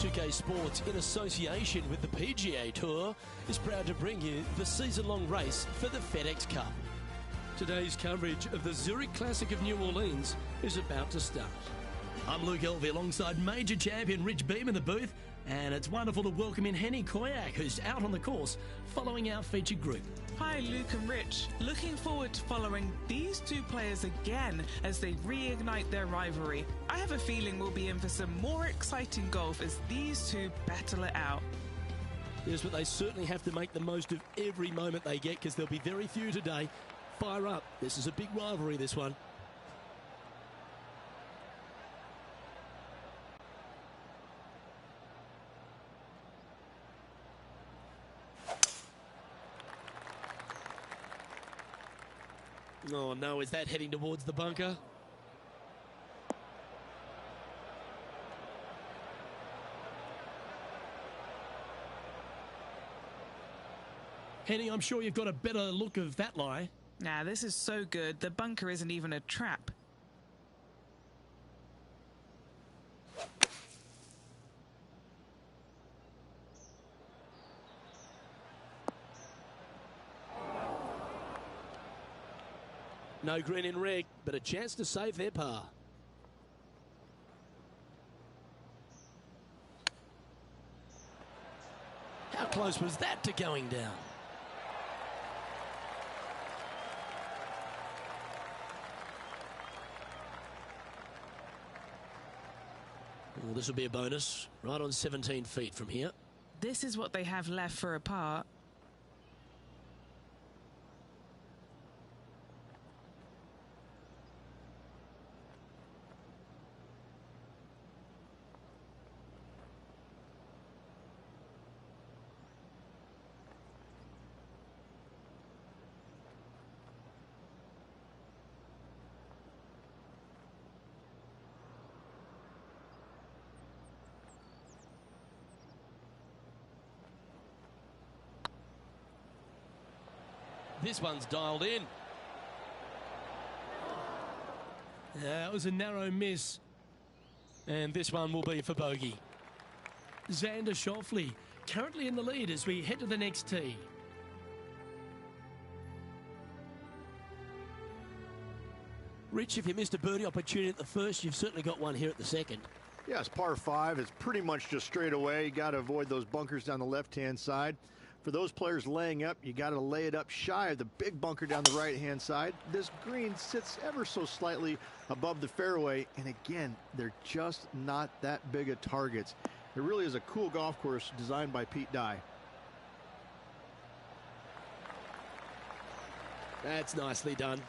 2K Sports, in association with the PGA Tour, is proud to bring you the season-long race for the FedEx Cup. Today's coverage of the Zurich Classic of New Orleans is about to start. I'm Luke Elvey alongside major champion Rich Beam in the booth, and it's wonderful to welcome in Henny Koyak, who's out on the course following our featured group. Hi Luke and Rich, looking forward to following these two players again as they reignite their rivalry. I have a feeling we'll be in for some more exciting golf as these two battle it out. Yes, but they certainly have to make the most of every moment they get, because there'll be very few today. Fire up, this is a big rivalry, this one. Oh no, is that heading towards the bunker? Henny, I'm sure you've got a better look of that lie. Nah, this is so good. The bunker isn't even a trap. No green in red, but a chance to save their par. How close was that to going down? Well, this will be a bonus, right on 17 feet from here. This is what they have left for a par. This one's dialed in. That was a narrow miss. And this one will be for bogey. Xander Schauffele currently in the lead as we head to the next tee. Rich, if you missed a birdie opportunity at the first, you've certainly got one here at the second. Yeah, it's par 5. It's pretty much just straight away. You got to avoid those bunkers down the left-hand side. For those players laying up, you got to lay it up shy of the big bunker down the right-hand side. This green sits ever so slightly above the fairway, and again, they're just not that big of targets. It really is a cool golf course designed by Pete Dye. That's nicely done.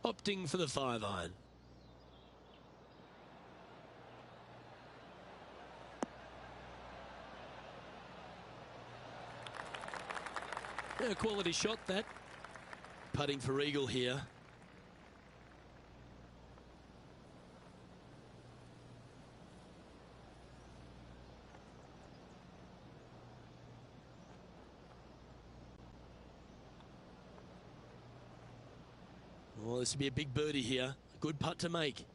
Opting for the 5-iron. A quality shot, that. Putting for eagle here. Well, this would be a big birdie here. A good putt to make.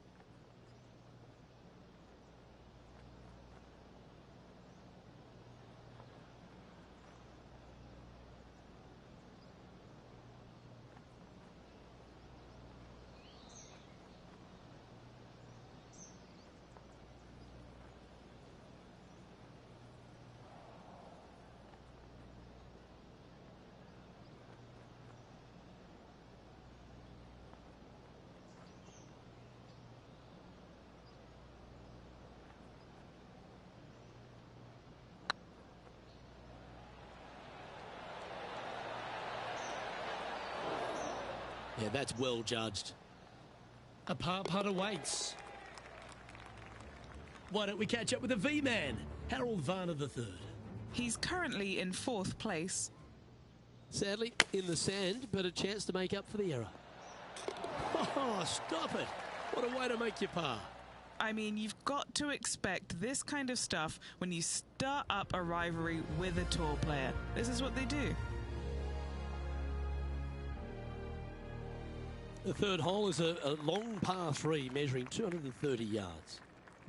Yeah, that's well judged. A par putt awaits. Why don't we catch up with the V-man, Harold Varner III? He's currently in 4th place. Sadly, in the sand, but a chance to make up for the error. Oh, stop it. What a way to make your par. I mean, you've got to expect this kind of stuff when you start up a rivalry with a tour player. This is what they do. The third hole is a long par 3 measuring 230 yards.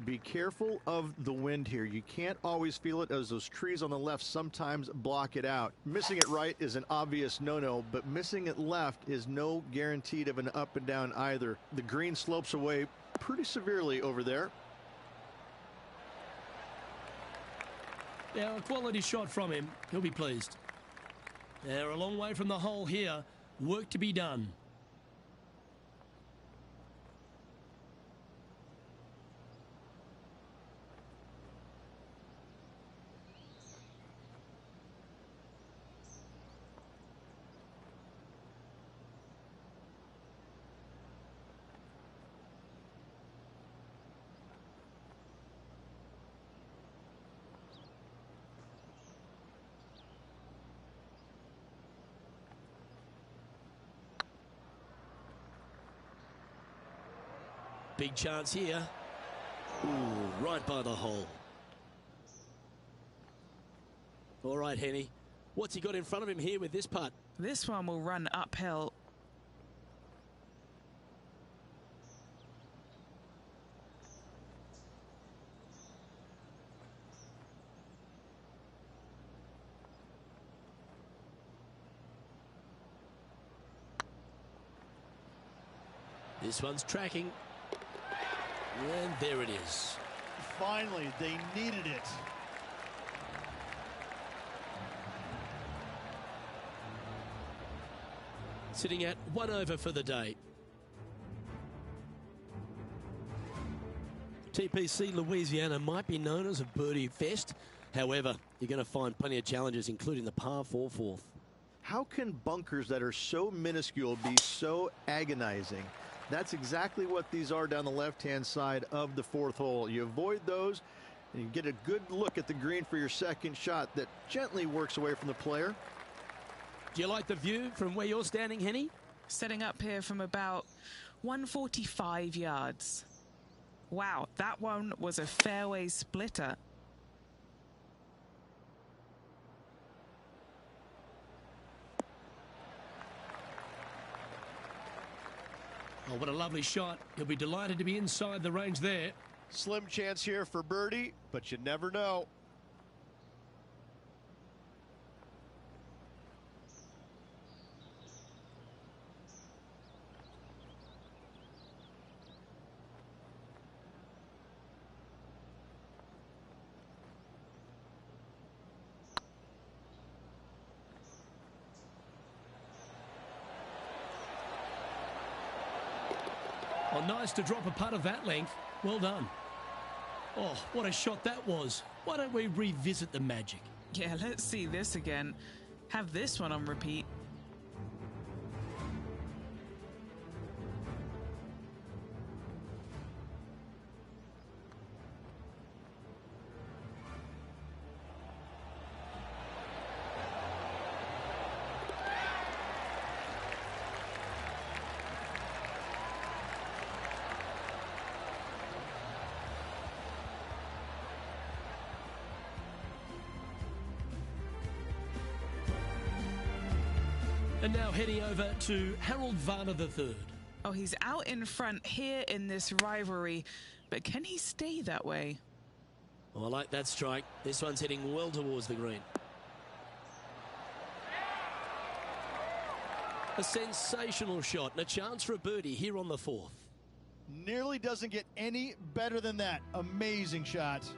Be careful of the wind here. You can't always feel it, as those trees on the left sometimes block it out. Missing it right is an obvious no-no, but missing it left is no guaranteed of an up and down either. The green slopes away pretty severely over there. Now, a quality shot from him. He'll be pleased. They're a long way from the hole here. Work to be done. Big chance here. Ooh, right by the hole. All right, Henny. What's he got in front of him here with this putt? This one will run uphill. This one's tracking. And there it is. Finally, they needed it. Sitting at 1 over for the day. TPC Louisiana might be known as a birdie fest. However, you're going to find plenty of challenges, including the par 4 fourth. How can bunkers that are so minuscule be so agonizing? That's exactly what these are down the left-hand side of the fourth hole. You avoid those, and you get a good look at the green for your second shot that gently works away from the player. Do you like the view from where you're standing, Henny? Setting up here from about 145 yards. Wow, that one was a fairway splitter. Oh, what a lovely shot. He'll be delighted to be inside the range there. Slim chance here for birdie, but you never know. Oh, nice to drop a putt of that length. Well done. Oh, what a shot that was. Why don't we revisit the magic? Yeah, let's see this again. Have this one on repeat. And now heading over to Harold Varner III. Oh, he's out in front here in this rivalry, but can he stay that way? Oh, I like that strike. This one's heading well towards the green. A sensational shot and a chance for a birdie here on the fourth. Nearly doesn't get any better than that. Amazing shot.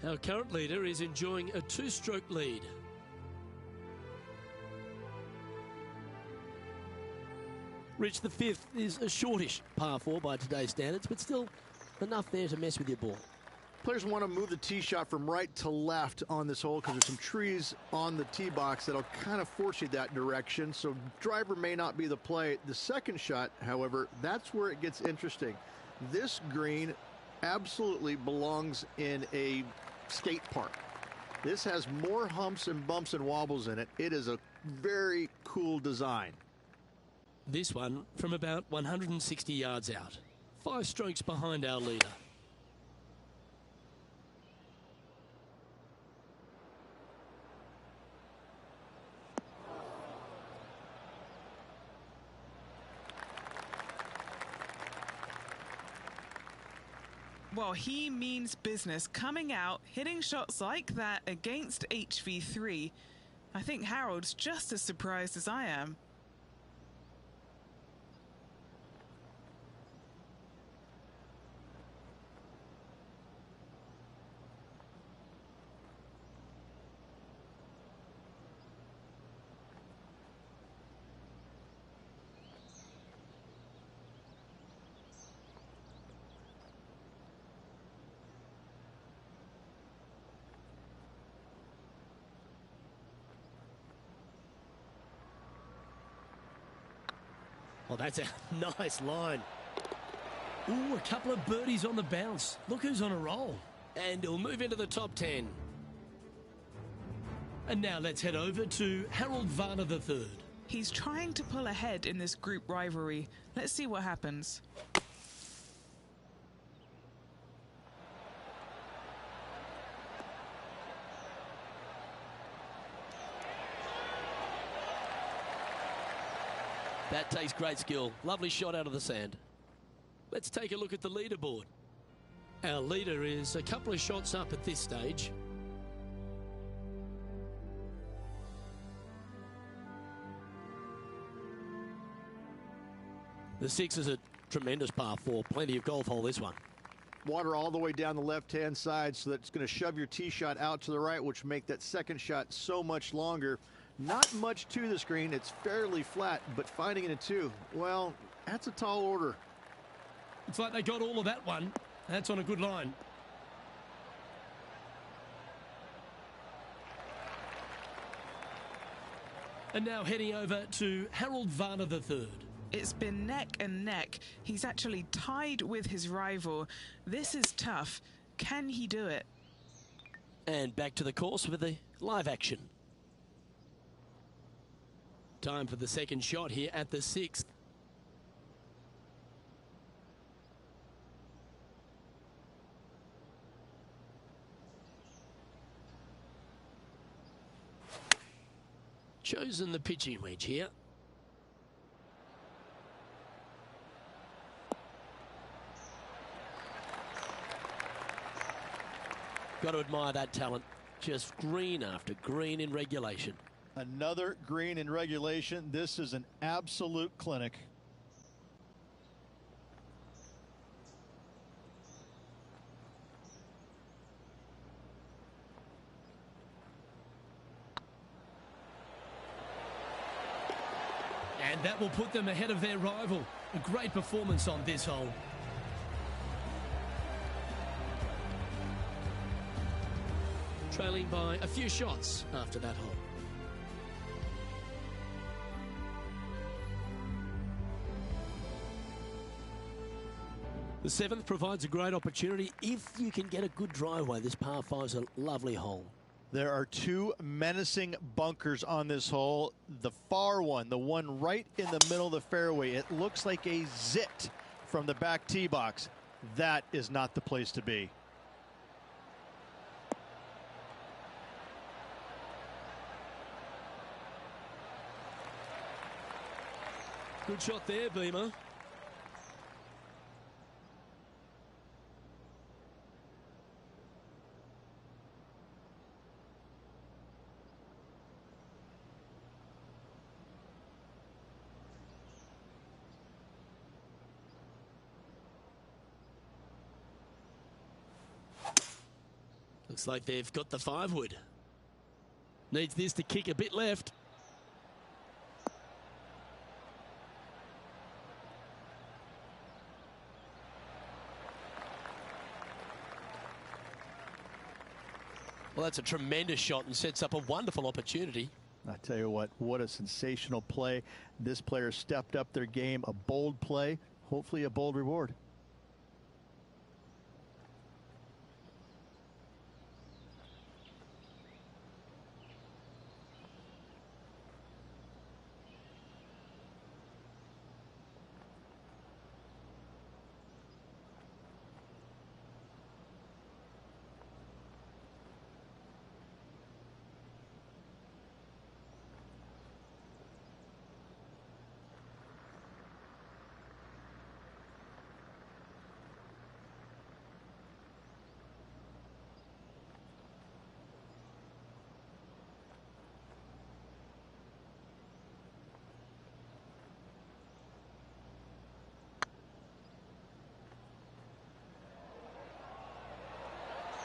Our current leader is enjoying a 2-stroke lead. Rich, the fifth is a shortish par 4 by today's standards, but still enough there to mess with your ball. Players want to move the tee shot from right to left on this hole because there's some trees on the tee box that'll kind of force you that direction, so driver may not be the play. The second shot, however, that's where it gets interesting. This green absolutely belongs in a skate park. This has more humps and bumps and wobbles in it. It is a very cool design. This one from about 160 yards out. 5 strokes behind our leader. Well, he means business, coming out, hitting shots like that against HV3. I think Harold's just as surprised as I am. Well, that's a nice line. Ooh, a couple of birdies on the bounce. Look who's on a roll. And he'll move into the top 10. And now let's head over to Harold Varner III. He's trying to pull ahead in this group rivalry. Let's see what happens. That takes great skill. Lovely shot out of the sand. Let's take a look at the leaderboard. Our leader is a couple of shots up at this stage. The 6 is a tremendous par 4. Plenty of golf hole, this one. Water all the way down the left-hand side, so that's going to shove your tee shot out to the right, which will make that second shot so much longer. Not much to the screen. It's fairly flat, but finding it in 2, well, that's a tall order. It's like they got all of that one. That's on a good line. And now heading over to Harold Varner III. It's been neck and neck. He's actually tied with his rival. This is tough. Can he do it? And back to the course with the live action. Time for the second shot here at the 6th. Chosen the pitching wedge here. Got to admire that talent. Just green after green in regulation. Another green in regulation. This is an absolute clinic. And that will put them ahead of their rival. A great performance on this hole. Trailing by a few shots after that hole. The 7th provides a great opportunity if you can get a good driveway. This par 5 is a lovely hole. There are 2 menacing bunkers on this hole. The far one, the one right in the middle of the fairway, it looks like a zit from the back tee box. That is not the place to be. Good shot there, Beamer. Looks like they've got the 5-wood. Needs this to kick a bit left. Well, that's a tremendous shot and sets up a wonderful opportunity. I tell you what a sensational play. This player stepped up their game. A bold play, hopefully a bold reward.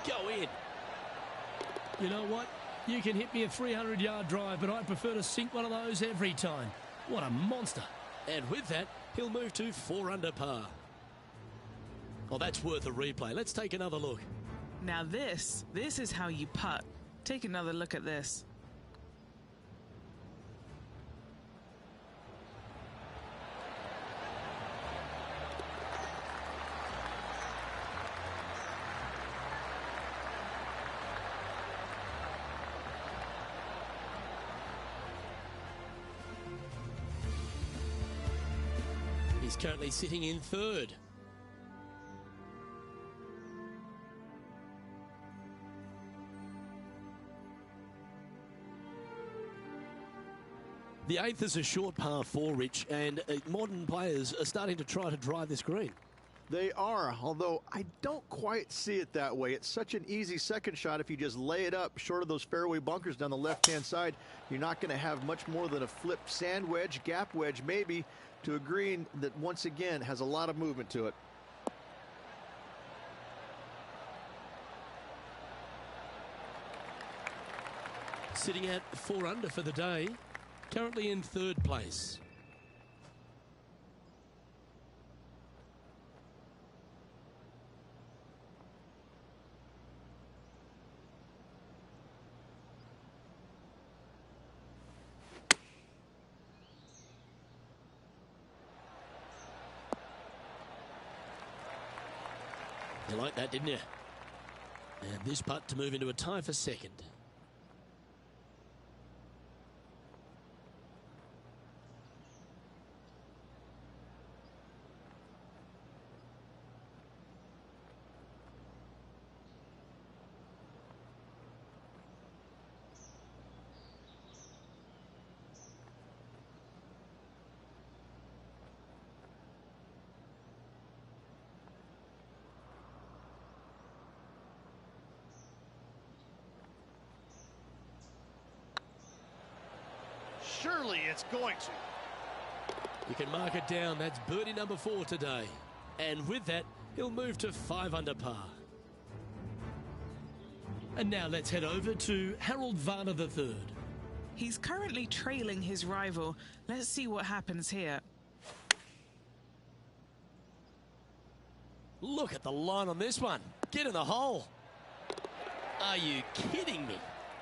go in. You know what? You can hit me a 300-yard drive, but I prefer to sink one of those every time. What a monster. And with that, he'll move to 4 under par. Well, that's worth a replay. Let's take another look. Now this is how you putt. Take another look at this. He's currently sitting in 3rd. The 8th is a short par 4, Rich, and modern players are starting to try to drive this green. They are, although I don't quite see it that way. It's such an easy second shot. If you just lay it up short of those fairway bunkers down the left-hand side, you're not going to have much more than a flipped sand wedge, gap wedge maybe, to a green that once again has a lot of movement to it. Sitting at 4 under for the day, currently in 3rd place. You like that, didn't you? And this putt to move into a tie for 2nd. Surely it's going to. You can mark it down. That's birdie number 4 today. And with that, he'll move to 5 under par. And now let's head over to Harold Varner III. He's currently trailing his rival. Let's see what happens here. Look at the line on this one. Get in the hole. Are you kidding me?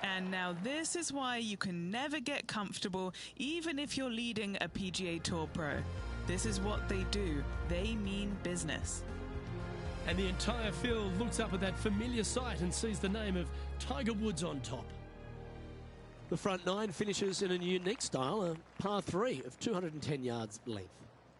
And now this is why you can never get comfortable, even if you're leading a PGA Tour pro. This is what they do. They mean business. And the entire field looks up at that familiar sight and sees the name of Tiger Woods on top. The front 9 finishes in a unique style, a par 3 of 210 yards length.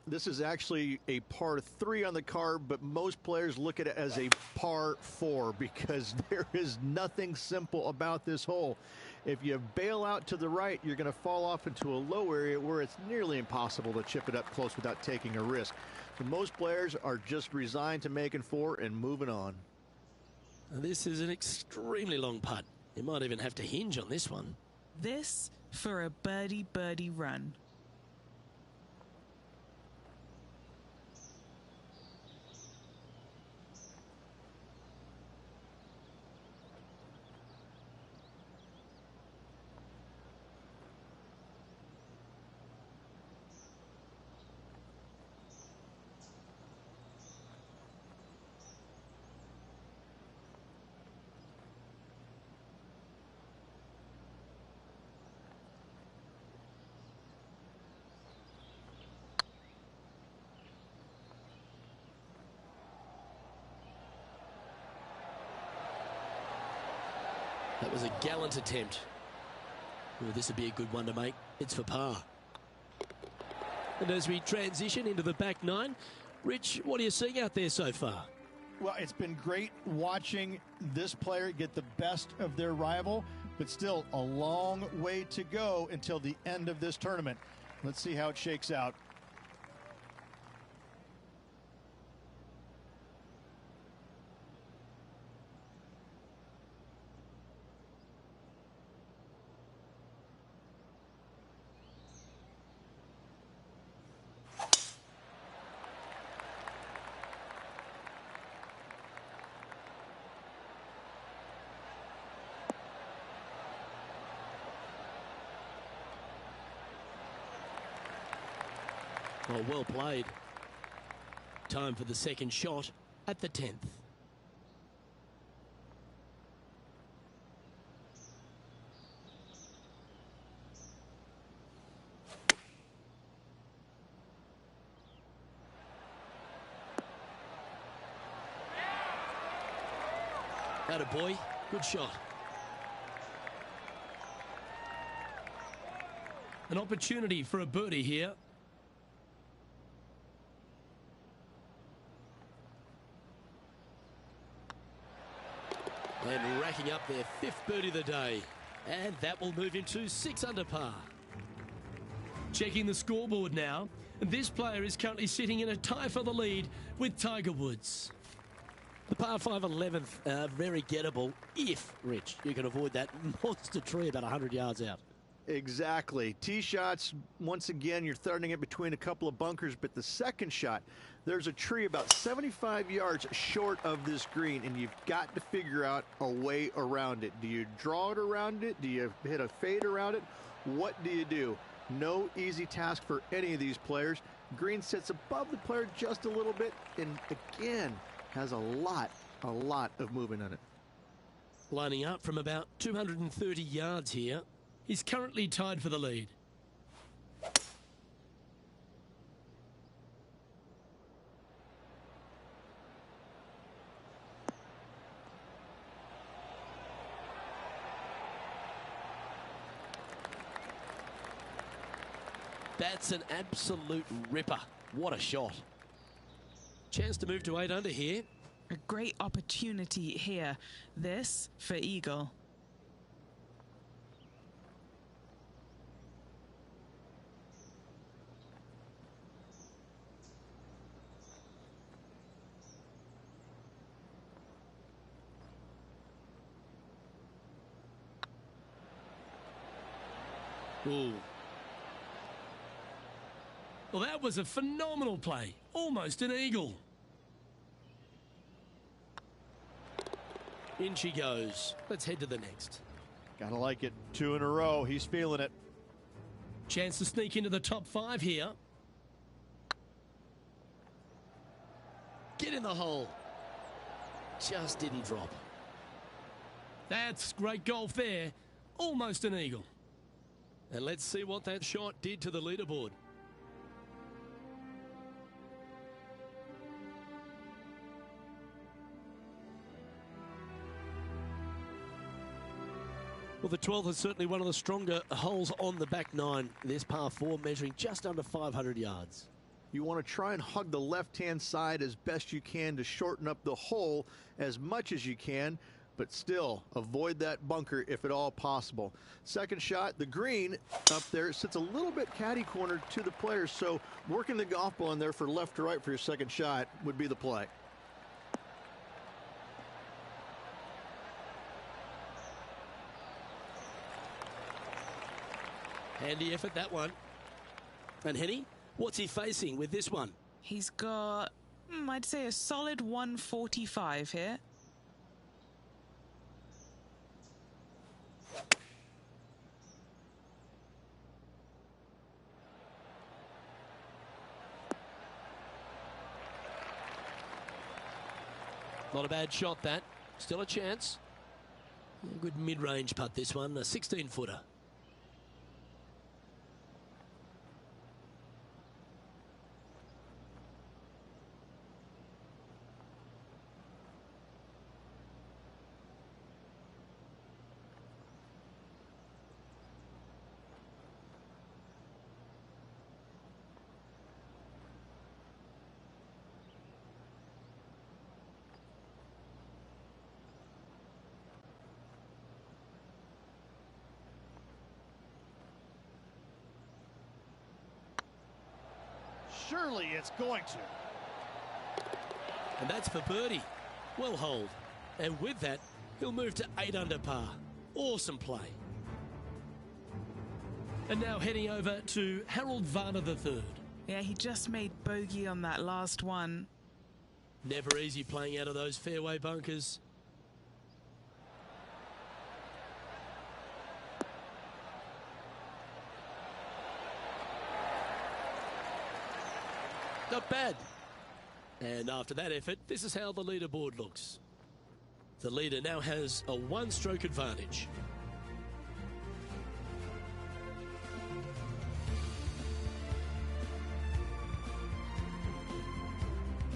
This is actually a par 3 on the card, but most players look at it as a par 4 because there is nothing simple about this hole. If you bail out to the right, you're going to fall off into a low area where it's nearly impossible to chip it up close without taking a risk. So most players are just resigned to making 4 and moving on. This is an extremely long putt. You might even have to hinge on this one. This for a birdie run. That was a gallant attempt. Ooh, this would be a good one to make. It's for par. And as we transition into the back 9, Rich, what are you seeing out there so far? Well, it's been great watching this player get the best of their rival, but still a long way to go until the end of this tournament. Let's see how it shakes out. Oh, well played. Time for the second shot at the 10th. Attaboy, good shot. An opportunity for a birdie here. And racking up their 5th birdie of the day. And that will move him to 6 under par. Checking the scoreboard now. This player is currently sitting in a tie for the lead with Tiger Woods. The par 5 11th, very gettable if, Rich, you can avoid that monster tree about 100 yards out. Exactly. Tee shots, once again, you're throwing it between a couple of bunkers, but the second shot, there's a tree about 75 yards short of this green, and you've got to figure out a way around it. Do you draw it around it? Do you hit a fade around it? What do you do? No easy task for any of these players. Green sits above the player just a little bit, and again, has a lot of movement on it. Lining up from about 230 yards here. He's currently tied for the lead. That's an absolute ripper. What a shot. Chance to move to 8 under here. A great opportunity here. This for eagle. Ooh. Well, that was a phenomenal play. Almost an eagle. In she goes. Let's head to the next. Gotta like it. 2 in a row. He's feeling it. Chance to sneak into the top 5 here. Get in the hole. Just didn't drop. That's great golf there. Almost an eagle. And let's see what that shot did to the leaderboard. Well, the 12th is certainly one of the stronger holes on the back 9. This par 4 measuring just under 500 yards. You want to try and hug the left-hand side as best you can to shorten up the hole as much as you can, but still avoid that bunker if at all possible. Second shot, the green up there sits a little bit caddy cornered to the players, so working the golf ball in there for left to right for your second shot would be the play. Handy effort, that one. And Henny, what's he facing with this one? He's got, I'd say, a solid 145 here. Not a bad shot, that. Still a chance. A good mid-range putt, this one. A 16-footer. Surely it's going to. And that's for birdie. Well holed. And with that, he'll move to 8 under par. Awesome play. And now heading over to Harold Varner III. Yeah, he just made bogey on that last one. Never easy playing out of those fairway bunkers. Not bad. And after that effort, this is how the leaderboard looks. The leader now has a one-stroke advantage.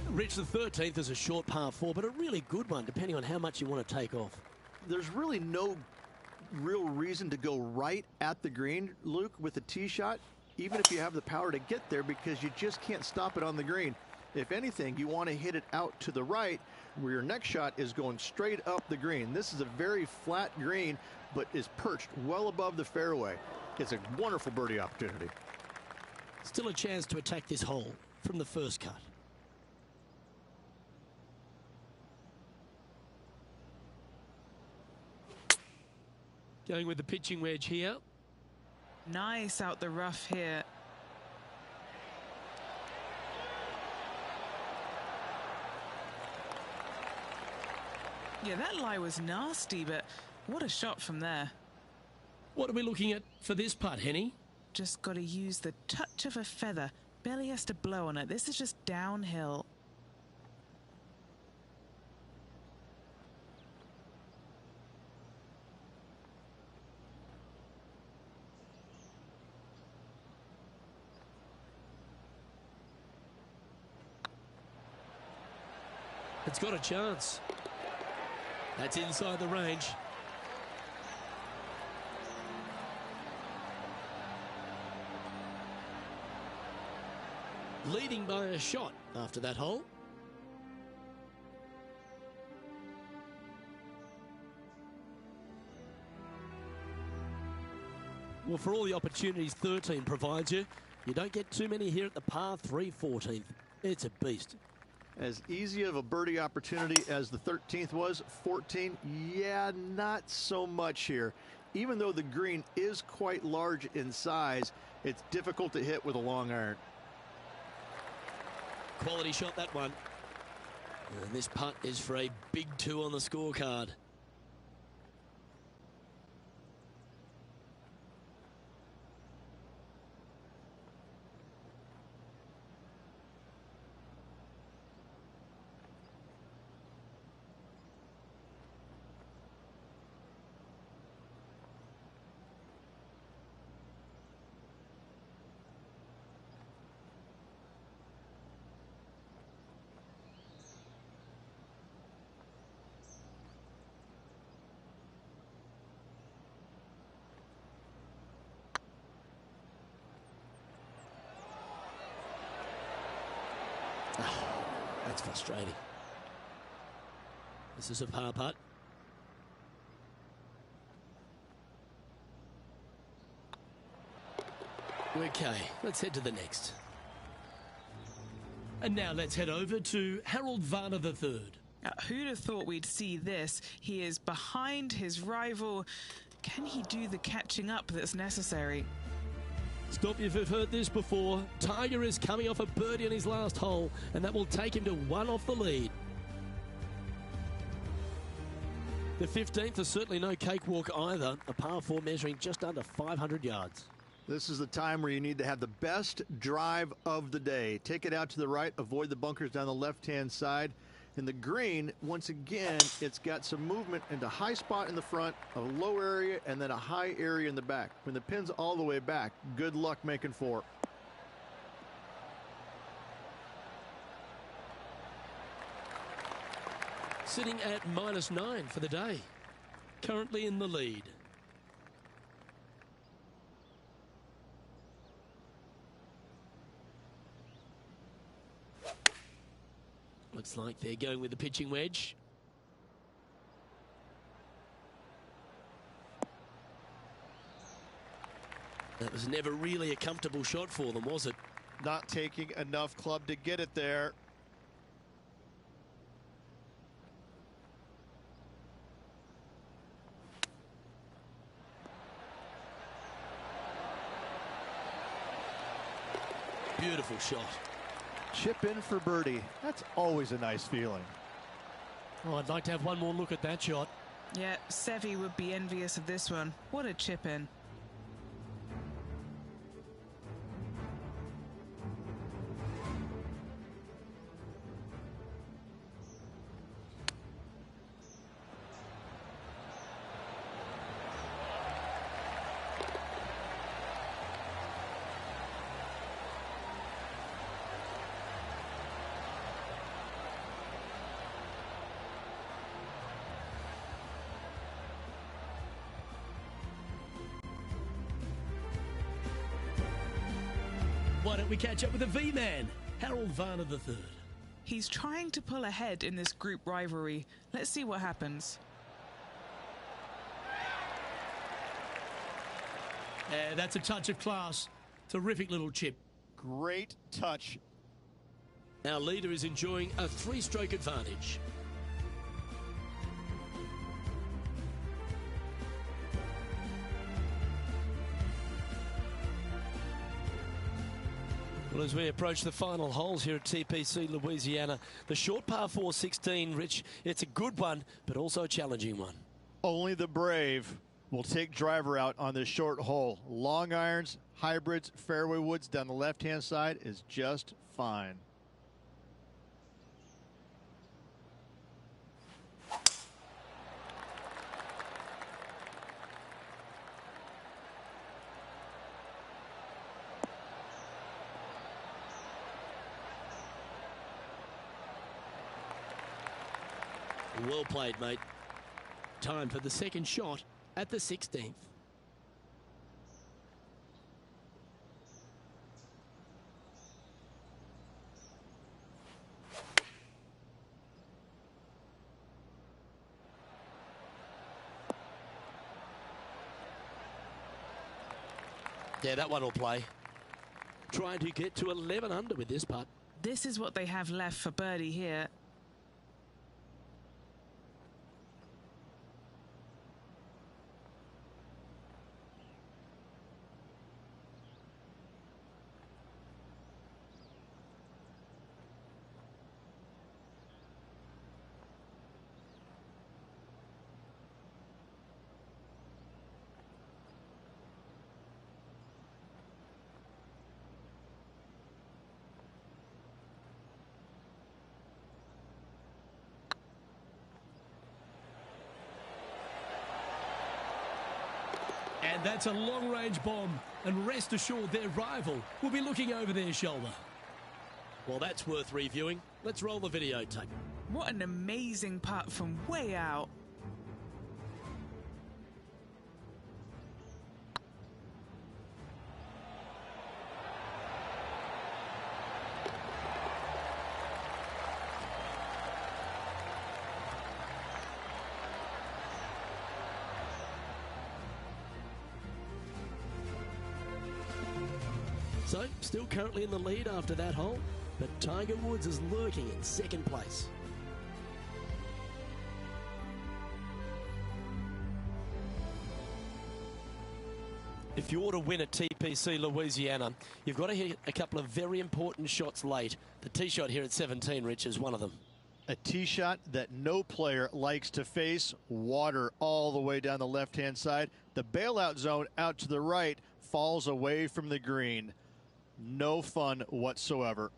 Rich, the 13th is a short par 4, but a really good one, depending on how much you want to take off. There's really no real reason to go right at the green, Luke, with a tee shot, even if you have the power to get there, because you just can't stop it on the green. If anything, you want to hit it out to the right, where your next shot is going straight up the green. This is a very flat green, but is perched well above the fairway. It's a wonderful birdie opportunity. Still a chance to attack this hole from the first cut. Going with the pitching wedge here. Nice out the rough here. Yeah, that lie was nasty, but what a shot from there. What are we looking at for this putt, Henny? Just got to use the touch of a feather. Barely has to blow on it. This is just downhill. It's got a chance. That's inside the range. Leading by a shot after that hole. Well, for all the opportunities 13 provides you, you don't get too many here at the par 3 14th. It's a beast. As easy of a birdie opportunity as the 13th was, 14, yeah, not so much here. Even though the green is quite large in size, it's difficult to hit with a long iron. Quality shot, that one. And this putt is for a big 2 on the scorecard. That's frustrating. This is a par putt. Okay, let's head to the next. And now let's head over to Harold Varner III. Who'd have thought we'd see this? He is behind his rival. Can he do the catching up that's necessary? Stop if you've heard this before. Tiger is coming off a birdie on his last hole, and that will take him to 1 off the lead. The 15th is certainly no cakewalk either. A par 4 measuring just under 500 yards. This is the time where you need to have the best drive of the day. Take it out to the right, avoid the bunkers down the left-hand side. And the green, once again, it's got some movement into high spot in the front, a low area, and then a high area in the back. When the pin's all the way back, good luck making 4. Sitting at -9 for the day. Currently in the lead. Looks like they're going with the pitching wedge. That was never really a comfortable shot for them, was it? Not taking enough club to get it there. Beautiful shot. Chip in for birdie. That's always a nice feeling. Oh, I'd like to have one more look at that shot. Yeah, Seve would be envious of this one. What a chip in. why don't we catch up with the V-Man, Harold Varner III. He's trying to pull ahead in this group rivalry. Let's see what happens. Yeah, that's a touch of class. Terrific little chip. Great touch. Our leader is enjoying a 3-stroke advantage. Well, as we approach the final holes here at TPC Louisiana, the short par 4 16, Rich, it's a good one, but also a challenging one. Only the brave will take driver out on this short hole. Long irons, hybrids, fairway woods down the left-hand side is just fine. Well played, mate. Time for the second shot at the 16th. Yeah, that one will play. Trying to get to 11 under with this putt. This is what they have left for birdie here. And that's a long-range bomb, and rest assured their rival will be looking over their shoulder. Well, that's worth reviewing. Let's roll the videotape. What an amazing putt from way out. So, still currently in the lead after that hole, but Tiger Woods is lurking in second place. If you ought to win at TPC Louisiana, you've got to hit a couple of very important shots late. The tee shot here at 17, Rich, is one of them. A tee shot that no player likes to face. Water all the way down the left-hand side. The bailout zone out to the right falls away from the green. No fun whatsoever.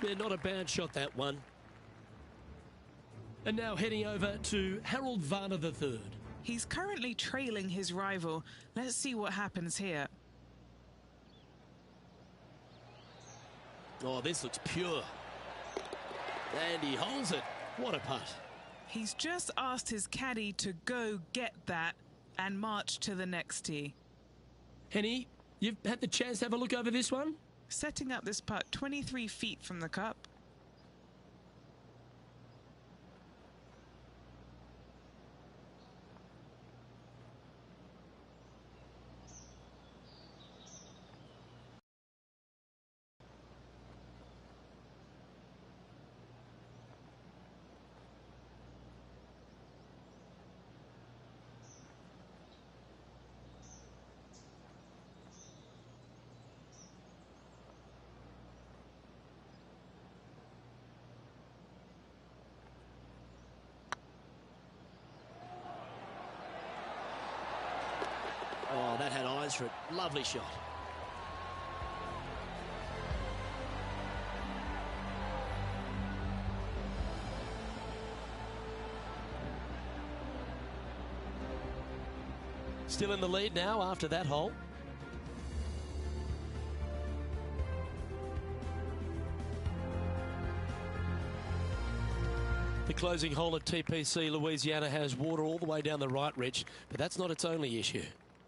Yeah, not a bad shot, that one. And now heading over to Harold Varner III. He's currently trailing his rival. Let's see what happens here. Oh, this looks pure. And he holds it. What a putt. He's just asked his caddy to go get that and march to the next tee. Henny, you've had the chance to have a look over this one? Setting up this putt 23 feet from the cup. Oh, that had eyes for it. Lovely shot. Still in the lead now after that hole. The closing hole at TPC Louisiana has water all the way down the right, Rich, but that's not its only issue.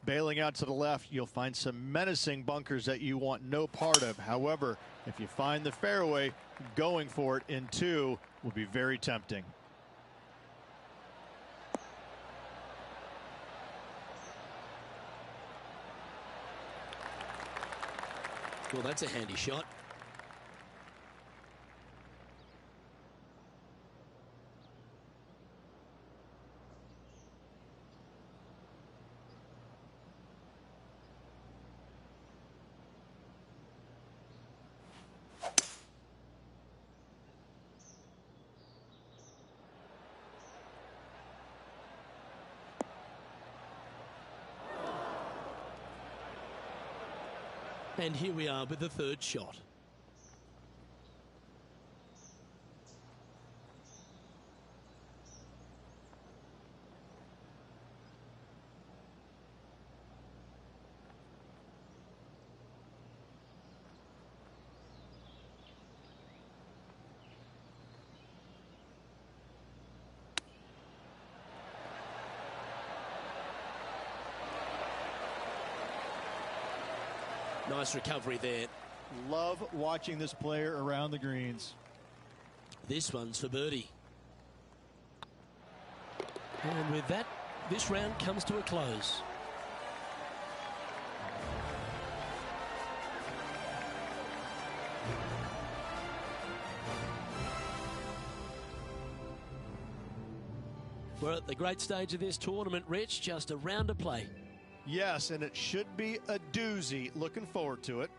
Bailing out to the left, you'll find some menacing bunkers that you want no part of. However, if you find the fairway, going for it in 2 will be very tempting. Well, that's a handy shot. And here we are with the 3rd shot. Nice recovery there. Love watching this player around the greens. This one's for birdie. And with that, this round comes to a close. We're at the great stage of this tournament, Rich. Just a round to play. Yes, and it should be a doozy. Looking forward to it.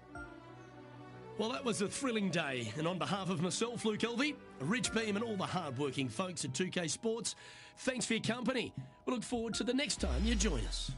Well, that was a thrilling day. And on behalf of myself, Luke Elvey, Rich Beam, and all the hard-working folks at 2K Sports, thanks for your company. We look forward to the next time you join us.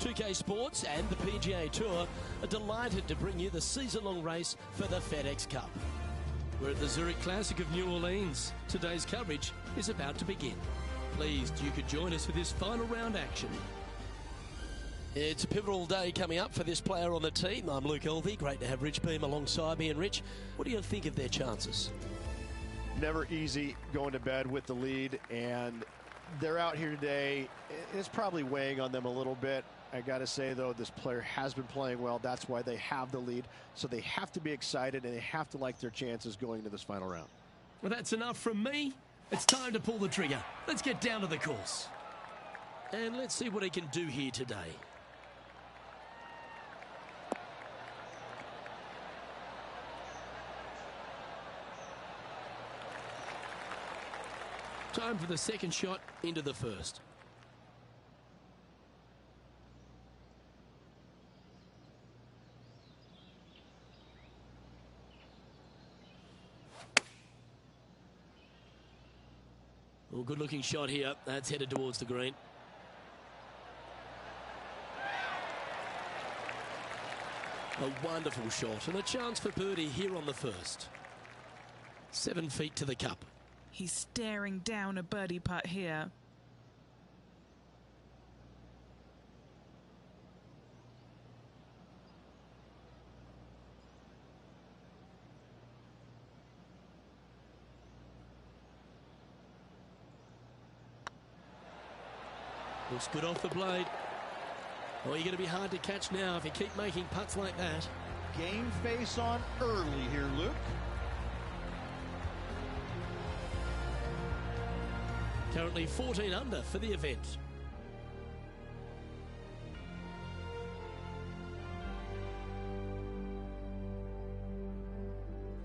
PGA Sports and the PGA Tour are delighted to bring you the season-long race for the FedEx Cup. We're at the Zurich Classic of New Orleans. Today's coverage is about to begin. Pleased you could join us for this final round action. It's a pivotal day coming up for this player on the team. I'm Luke Elvey. Great to have Rich Beam alongside me. And Rich, what do you think of their chances? Never easy going to bed with the lead, and they're out here today. It's probably weighing on them a little bit. I got to say, though, this player has been playing well. That's why they have the lead. So they have to be excited, and they have to like their chances going into this final round. Well, that's enough from me. It's time to pull the trigger. Let's get down to the course. And let's see what he can do here today. Time for the second shot into the first. Well, good looking shot here. That's headed towards the green. A wonderful shot and a chance for birdie here on the first. 7 feet to the cup. He's staring down a birdie putt here. Looks good off the blade. Oh, you're going to be hard to catch now if you keep making putts like that. Game face on early here, Luke. Currently 14 under for the event.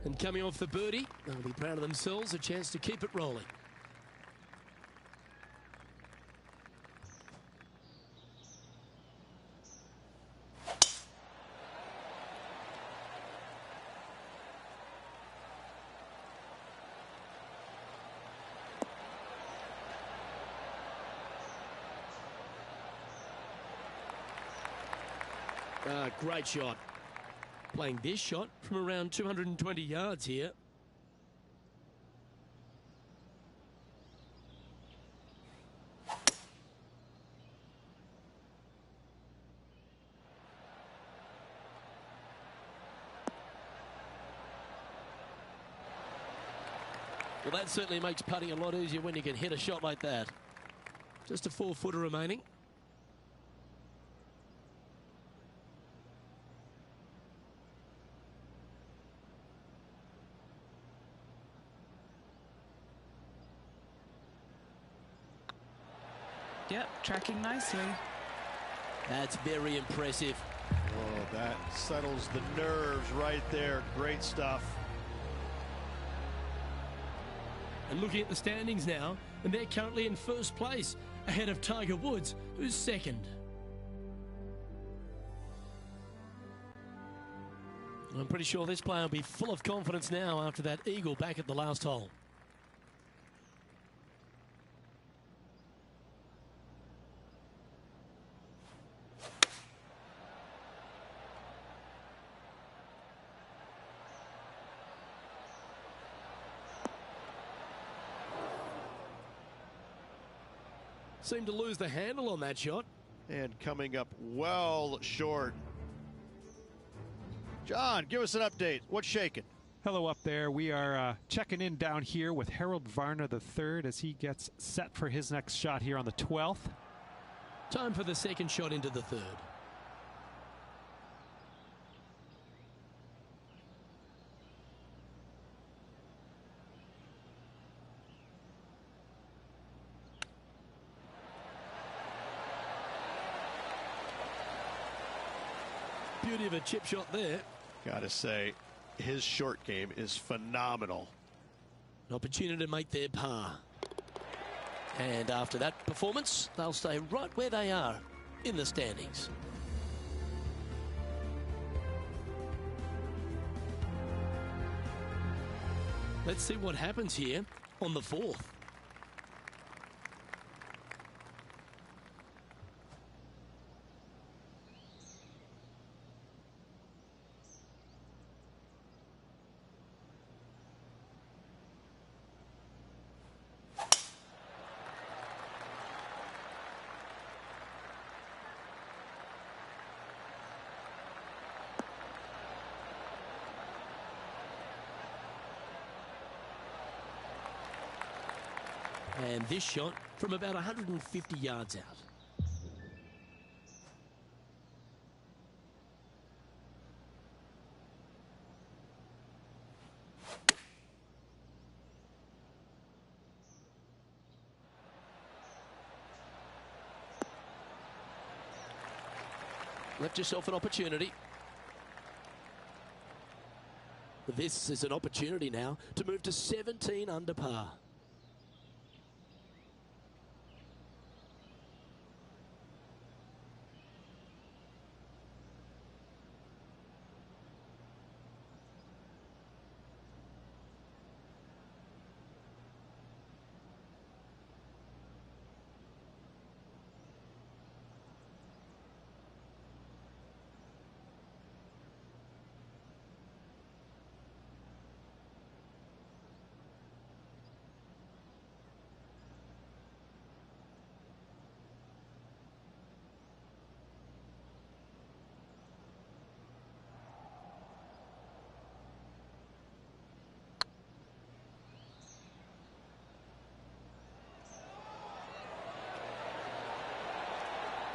And coming off the birdie, they'll be proud of themselves, a chance to keep it rolling. Great shot. Playing this shot from around 220 yards here. Well, that certainly makes putting a lot easier when you can hit a shot like that. Just a 4-footer remaining. Yep, tracking nicely. That's very impressive. Oh, that settles the nerves right there. Great stuff. And looking at the standings now, and they're currently in first place, ahead of Tiger Woods, who's second. I'm pretty sure this player will be full of confidence now after that eagle back at the last hole. Seemed to lose the handle on that shot. And coming up well short. John, give us an update. What's shaking? Hello up there. We are checking in down here with Harold Varner III as he gets set for his next shot here on the 12th. Time for the second shot into the third. Beauty of a chip shot there. Gotta say, his short game is phenomenal. An opportunity to make their par. And after that performance, they'll stay right where they are in the standings. Let's see what happens here on the fourth. And this shot from about 150 yards out. Left yourself an opportunity. This is an opportunity now to move to 17 under par.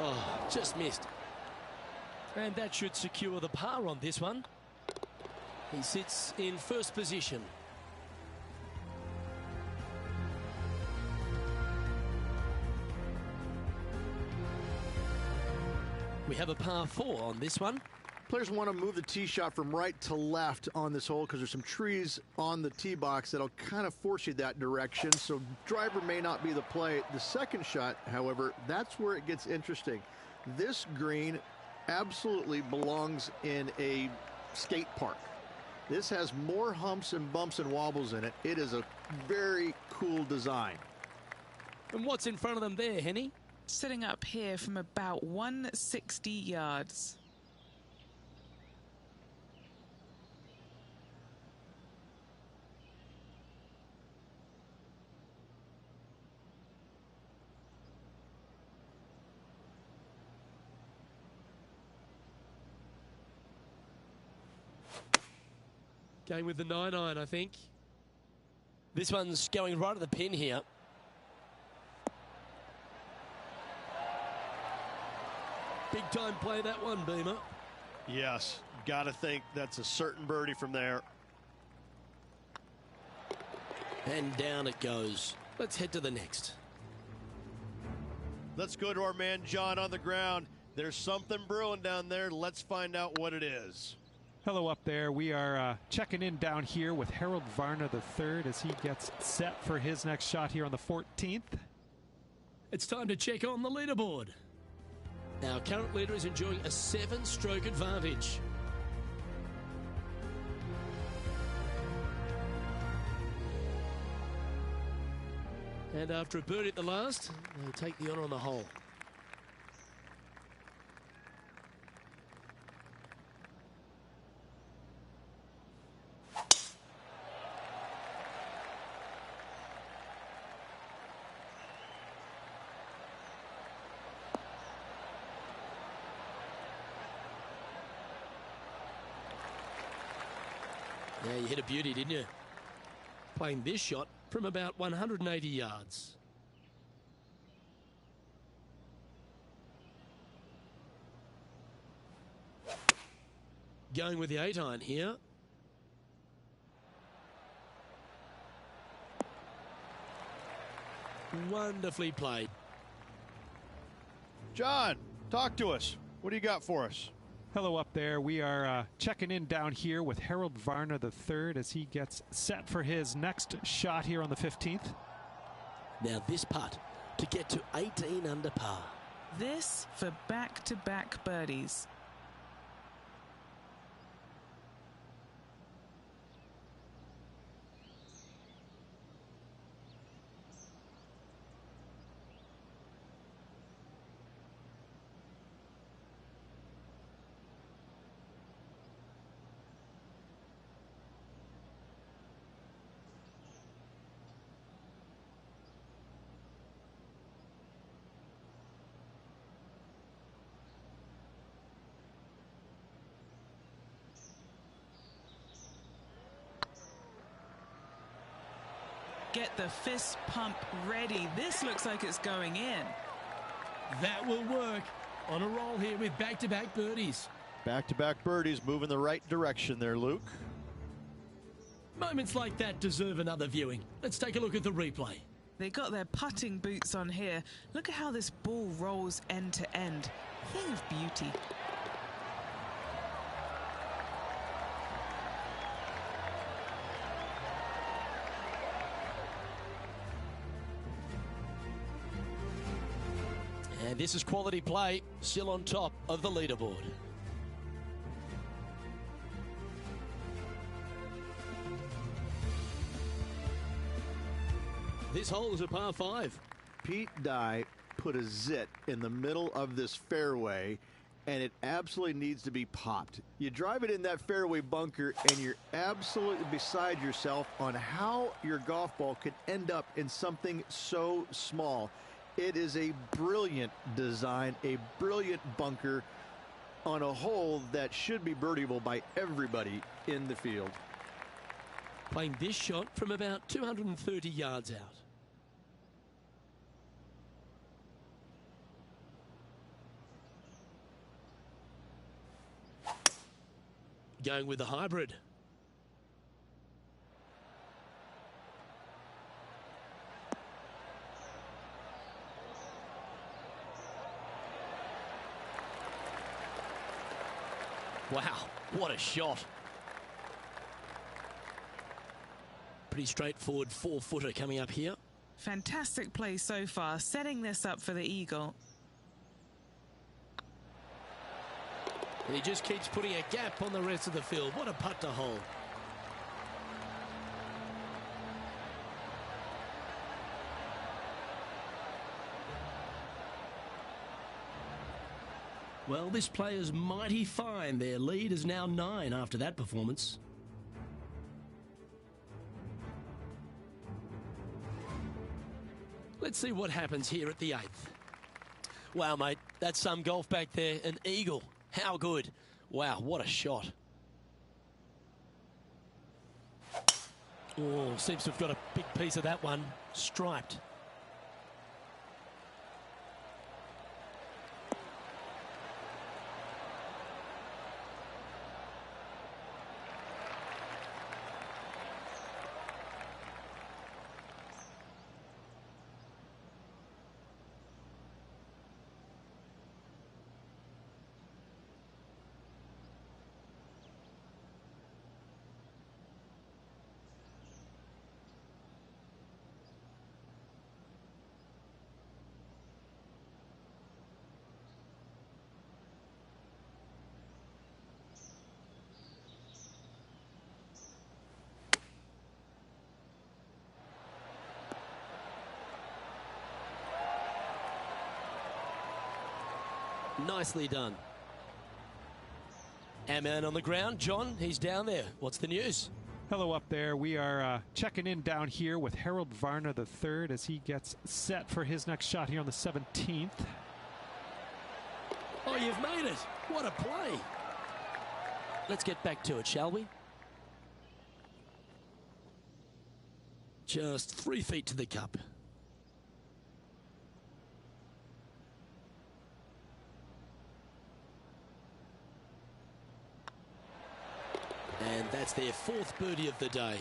Oh, just missed. And that should secure the par on this one. He sits in first position. We have a par 4 on this one. Players want to move the tee shot from right to left on this hole because there's some trees on the tee box that'll kind of force you that direction. So driver may not be the play. The second shot, however, that's where it gets interesting. This green absolutely belongs in a skate park. This has more humps and bumps and wobbles in it. It is a very cool design. And what's in front of them there, Henny? Sitting up here from about 160 yards. Going with the 9-iron, I think. This one's going right at the pin here. Big time play, that one, Beamer. Yes, got to think that's a certain birdie from there. And down it goes. Let's head to the next. Let's go to our man John on the ground. There's something brewing down there. Let's find out what it is. Hello up there. We are checking in down here with Harold Varner III as he gets set for his next shot here on the 14th. It's time to check on the leaderboard. Our current leader is enjoying a 7-stroke advantage. And after a birdie at the last, they'll take the honour on the hole. Yeah, you hit a beauty, didn't you? Playing this shot from about 180 yards. Going with the 8-iron here. Wonderfully played. John, talk to us. What do you got for us? Hello up there. We are checking in down here with Harold Varner III as he gets set for his next shot here on the 15th. Now this putt to get to 18 under par. This for back-to-back birdies. Get the fist pump ready. This looks like it's going in. That will work. On a roll here with back-to-back birdies. Back-to-back birdies, moving the right direction there, Luke. Moments like that deserve another viewing. Let's take a look at the replay. They got their putting boots on here. Look at how this ball rolls end to end. Thing of beauty. And this is quality play, still on top of the leaderboard. This hole is a par 5. Pete Dye put a zit in the middle of this fairway, and it absolutely needs to be popped. You drive it in that fairway bunker, and you're absolutely beside yourself on how your golf ball could end up in something so small. It is a brilliant design, a brilliant bunker on a hole that should be birdieable by everybody in the field. Playing this shot from about 230 yards out. going with the hybrid. Wow, what a shot. Pretty straightforward 4-footer coming up here. Fantastic play so far, setting this up for the eagle. And he just keeps putting a gap on the rest of the field. What a putt to hole. Well, this player's mighty fine. Their lead is now 9 after that performance. Let's see what happens here at the 8th. Wow, mate, that's some golf back there. An eagle. How good. Wow, what a shot. Oh, seems to have got a big piece of that one. Striped. Nicely done. Our man on the ground, John, he's down there. What's the news? Hello up there. We are checking in down here with Harold Varner III as he gets set for his next shot here on the 17th. Oh, you've made it. What a play. Let's get back to it, shall we? Just 3 feet to the cup. And that's their 4th birdie of the day.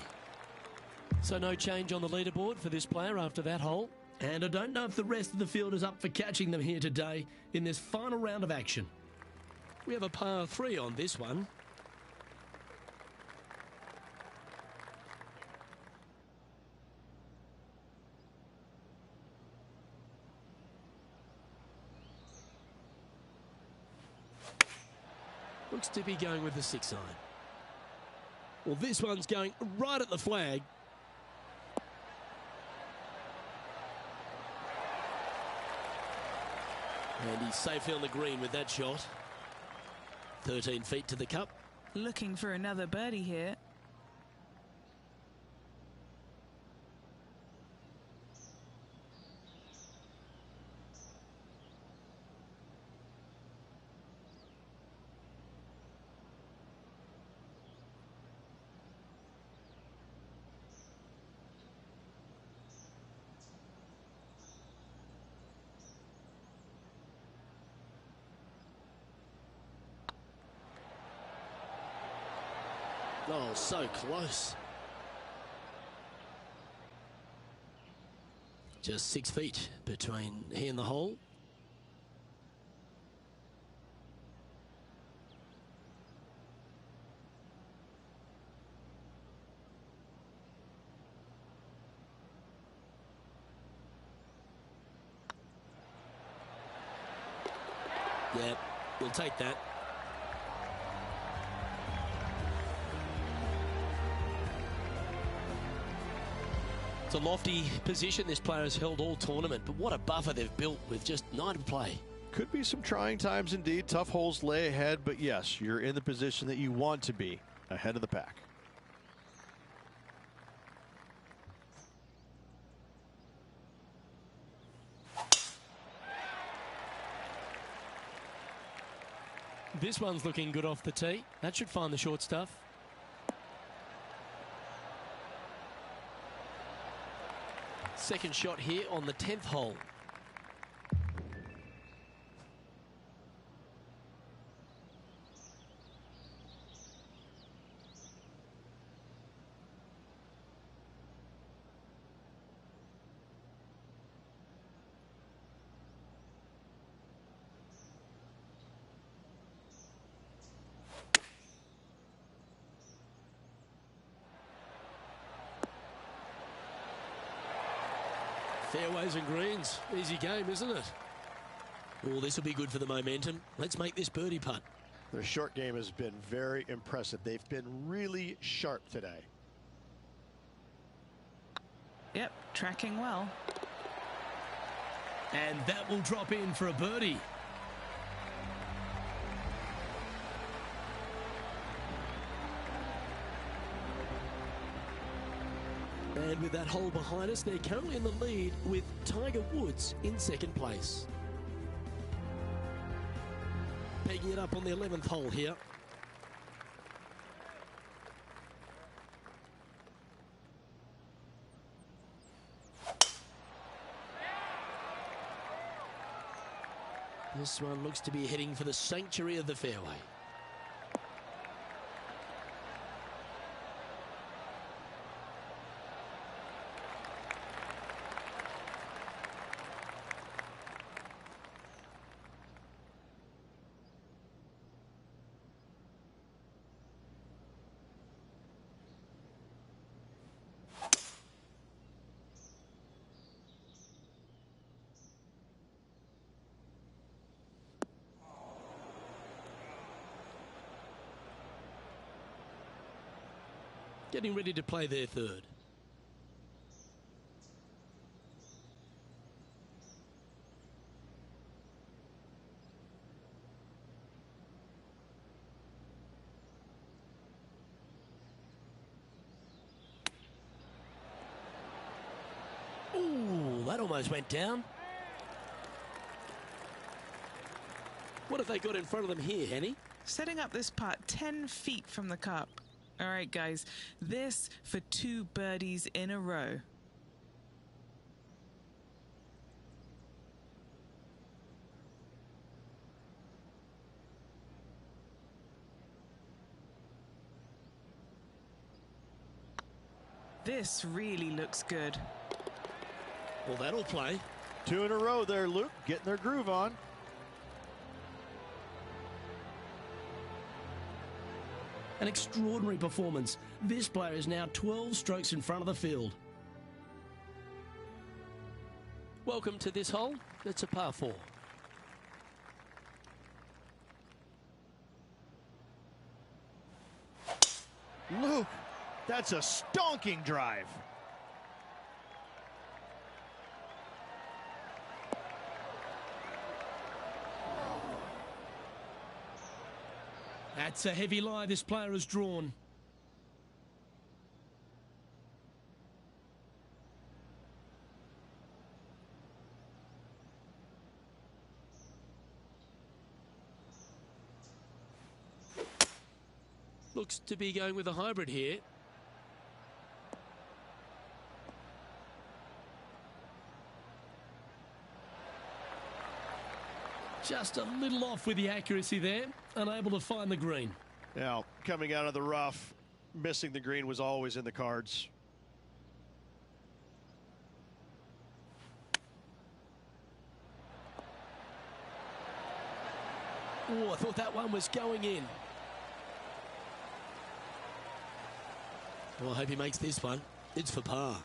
So no change on the leaderboard for this player after that hole. And I don't know if the rest of the field is up for catching them here today in this final round of action. We have a par 3 on this one. Looks to be going with the 6 iron. Well, this one's going right at the flag. And he's safely on the green with that shot. 13 feet to the cup. Looking for another birdie here. Oh, so close. Just 6 feet between he and the hole. Yep, we'll take that. It's a lofty position this player has held all tournament, but what a buffer they've built with just 9 to play. Could be some trying times indeed. Tough holes lay ahead, but yes, you're in the position that you want to be, ahead of the pack. This one's looking good off the tee. That should find the short stuff. Second shot here on the 10th hole. Fairways and greens. Easy game, isn't it? Oh, this will be good for the momentum. Let's make this birdie putt. Their short game has been very impressive. They've been really sharp today. Yep, tracking well. And that will drop in for a birdie. And with that hole behind us, they're currently in the lead with Tiger Woods in second place. Pegging it up on the 11th hole here. This one looks to be heading for the sanctuary of the fairway. Getting ready to play their third. Ooh, that almost went down. What have they got in front of them here, Henny? Setting up this putt 10 feet from the cup. All right, guys, this for 2 birdies in a row. This really looks good. Well, that'll play. 2 in a row there, Luke, getting their groove on. An extraordinary performance. This player is now 12 strokes in front of the field. Welcome to this hole. It's a par 4. Luke, that's a stonking drive. That's a heavy lie this player has drawn. Looks to be going with a hybrid here. Just a little off with the accuracy there, unable to find the green. Now, coming out of the rough, missing the green was always in the cards. Oh, I thought that one was going in. Well, I hope he makes this one. It's for par.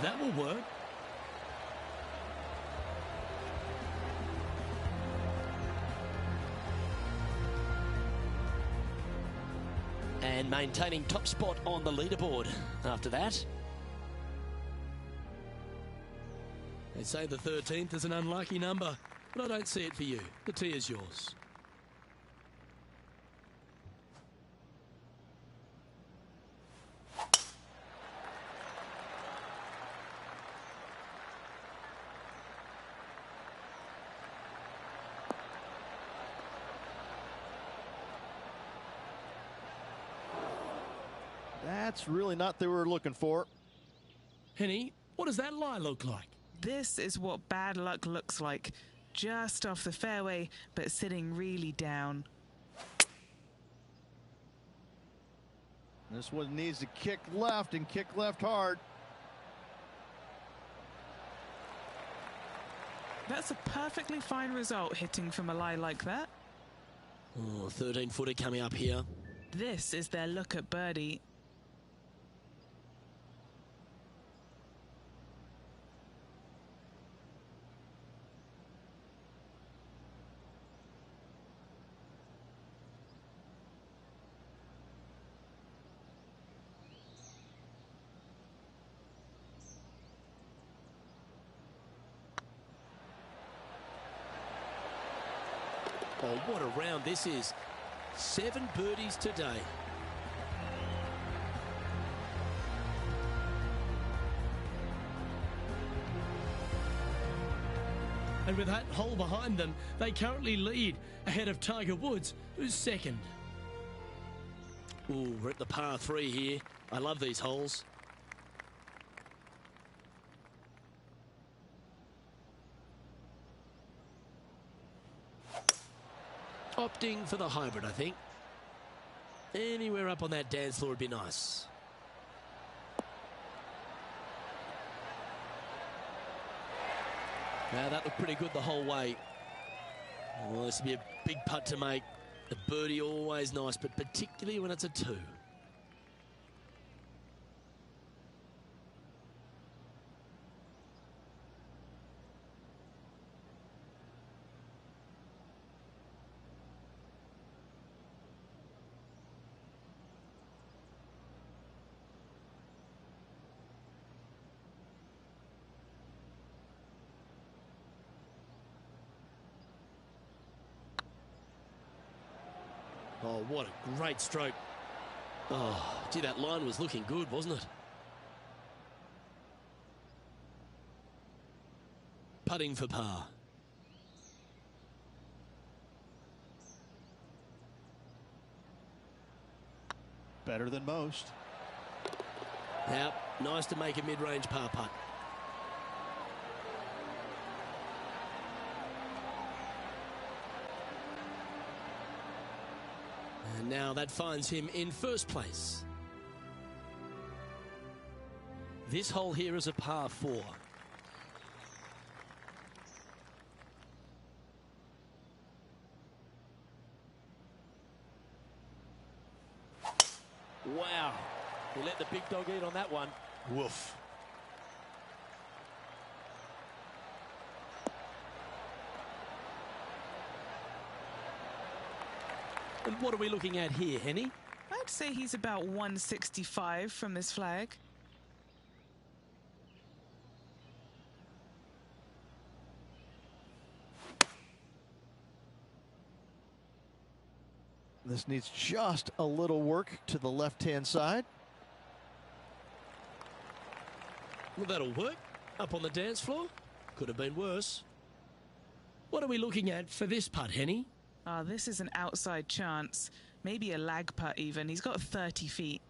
That will work. And maintaining top spot on the leaderboard after that. They say the 13th is an unlucky number, but I don't see it for you. The tee is yours. That's really not what they were looking for. Henny, what does that lie look like? This is what bad luck looks like. Just off the fairway, but sitting really down. This one needs to kick left and kick left hard. That's a perfectly fine result, hitting from a lie like that. Oh, 13-footer coming up here. This is their look at birdie. Oh, what a round this is. 7 birdies today. And with that hole behind them, they currently lead ahead of Tiger Woods, who's second. Ooh, we're at the par 3 here. I love these holes. Opting for the hybrid, I think. Anywhere up on that dance floor would be nice. Now that looked pretty good the whole way. Well, this would be a big putt to make. A birdie always nice, but particularly when it's a 2. Oh, what a great stroke. Oh, gee, that line was looking good, wasn't it? Putting for par. Better than most. Now, nice to make a mid-range par putt. And now that finds him in first place. This hole here is a par 4. Wow. He let the big dog eat on that one. Woof. And what are we looking at here, Henny? I'd say he's about 165 from this flag. This needs just a little work to the left-hand side. Well, that'll work. Up on the dance floor. Could have been worse. What are we looking at for this putt, Henny? Oh, this is an outside chance. Maybe a lag putt even. He's got 30 feet.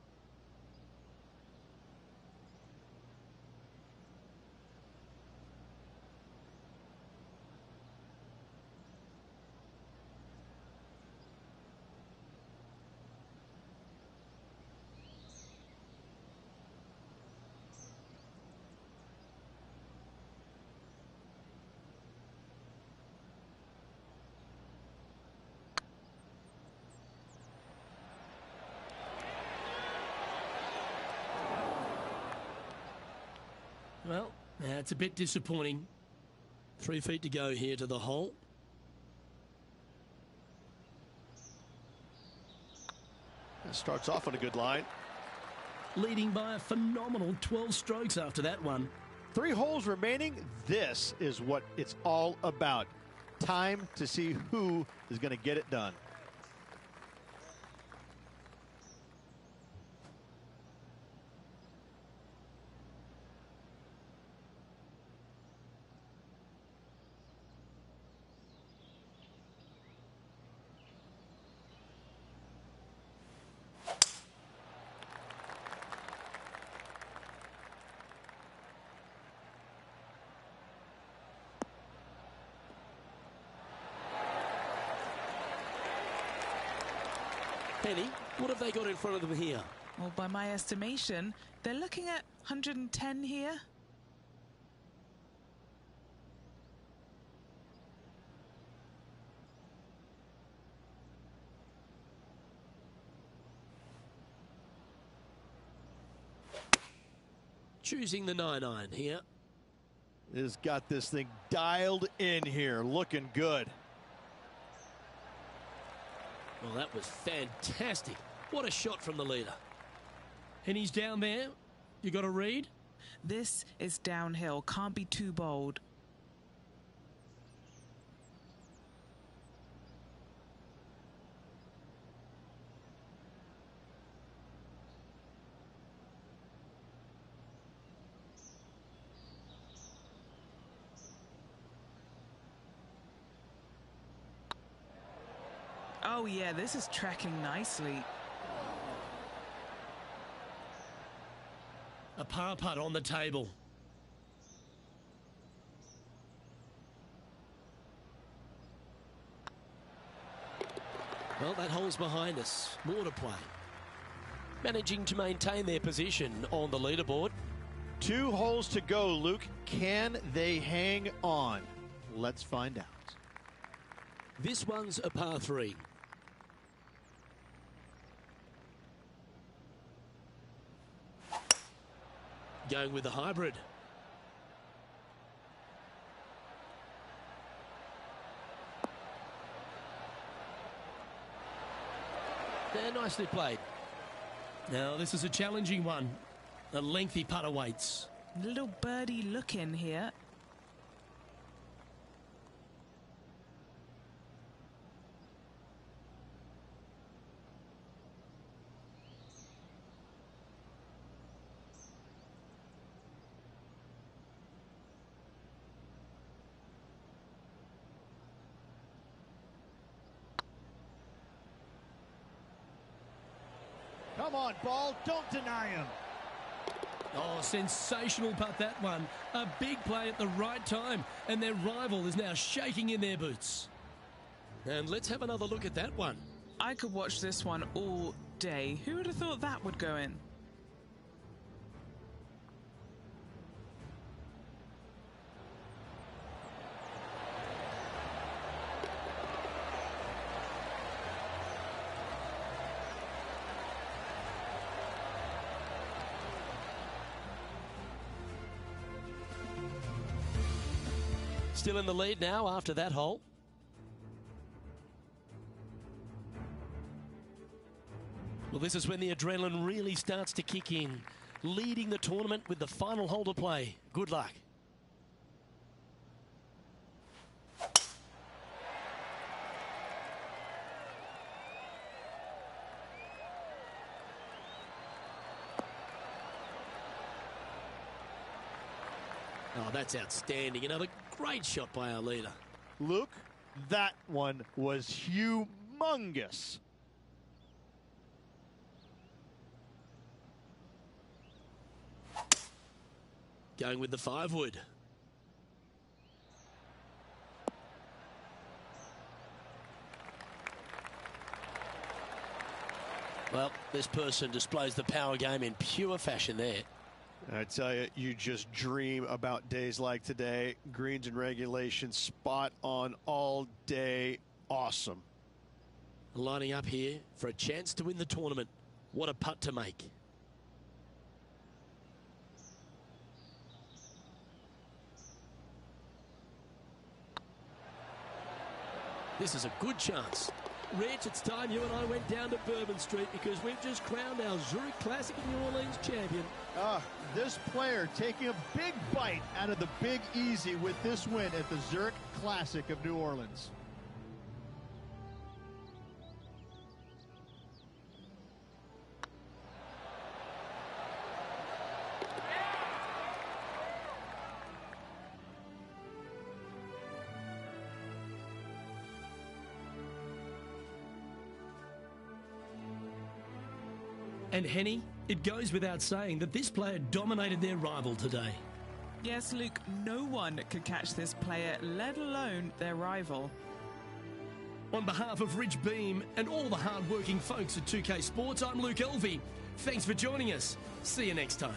Well, it's a bit disappointing. 3 feet to go here to the hole. It starts off on a good line. Leading by a phenomenal 12 strokes after that one. 3 holes remaining. This is what it's all about. Time to see who is going to get it done. Henny, what have they got in front of them here? Well, by my estimation, they're looking at 110 here. Choosing the 9-iron here. Has got this thing dialed in here, looking good. Well, that was fantastic. What a shot from the leader. And he's down there. You got a read? This is downhill. Can't be too bold. Oh yeah, this is tracking nicely. A par putt on the table. Well, that hole's behind us. More to play. Managing to maintain their position on the leaderboard. 2 holes to go, Luke. Can they hang on? Let's find out. This one's a par 3. Going with the hybrid. They're nicely played. Now this is a challenging one. A lengthy putt awaits. Little birdie look in here. Come on, ball. Don't deny him. Oh, sensational putt, that one. A big play at the right time, and their rival is now shaking in their boots. And let's have another look at that one. I could watch this one all day. Who would have thought that would go in? Still in the lead now after that hole. Well, this is when the adrenaline really starts to kick in. Leading the tournament with the final hole to play. Good luck. Oh, that's outstanding. Another great shot by our leader. Luke, that one was humongous. Going with the 5-wood. Well, this person displays the power game in pure fashion there. I tell you, you just dream about days like today. Greens and regulation, spot on all day. Awesome. Lining up here for a chance to win the tournament. What a putt to make. This is a good chance. Rich, it's time you and I went down to Bourbon Street because we've just crowned our Zurich Classic New Orleans champion. This player taking a big bite out of the Big Easy with this win at the Zurich Classic of New Orleans. And Henny, it goes without saying that this player dominated their rival today. Yes, Luke, no one could catch this player, let alone their rival. On behalf of Rich Beam and all the hard-working folks at 2K Sports, I'm Luke Elvey. Thanks for joining us. See you next time.